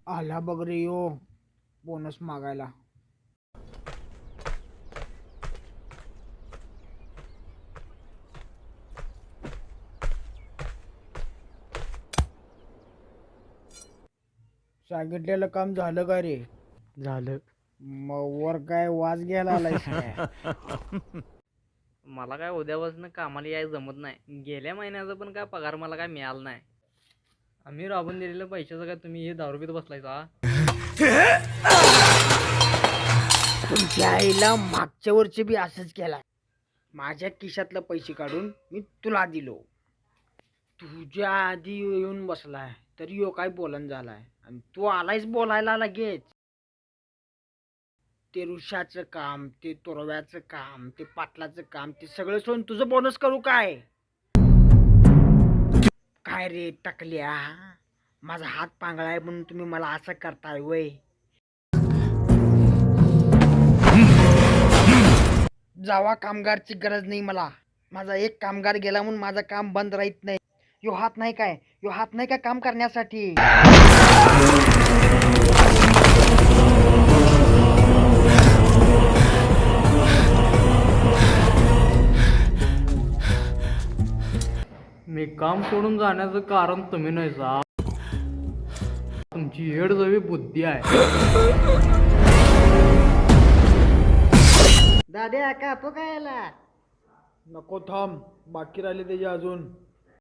आला बघ रे यो बोनस मागायला. सांगितलेलं काम झालं का रे? झालं. मग वर काय वाज घ्यायला आलायस काय? मला काय उद्यापासून कामाला यायला जमत नाही. गेल्या महिन्याचा पण काय पगार मला काय मिळाला नाही. आम्ही राबून दिलेल्या पैशाचं काय तुम्ही हे दारू पित बसलायसा? तुमच्या आईला मागच्या वर्षी बी असंच केलाय. माझ्या खिशातलं पैसे काढून मी तुला दिलो. तुझ्या आधी येऊन बसलाय तरी यो काय बोलन झालाय आणि तू आलायस बोलायला लगेच. ते ऋषाचं काम, ते तोरव्याचं काम, ते पाटलाचं काम, ते सगळं सोडून तुझं बोनस करू काय? काय रे टकल्या, माझा हात पांगळाय म्हणून तुम्ही मला असं करताय वय? जावा कामगारची गरज नाही मला. माझा एक कामगार गेला म्हणून माझं काम बंद राहत नाही. यो हात नाही काय, यो हात नाही काय काम करण्यासाठी? मी काम सोडून जाण्याचं कारण तुम्ही नाही सा. तुमची येडजवी बुद्धी आहे. दाद्या कापू काय याला? नको थांब, बाकी राहिले त्याचे अजून.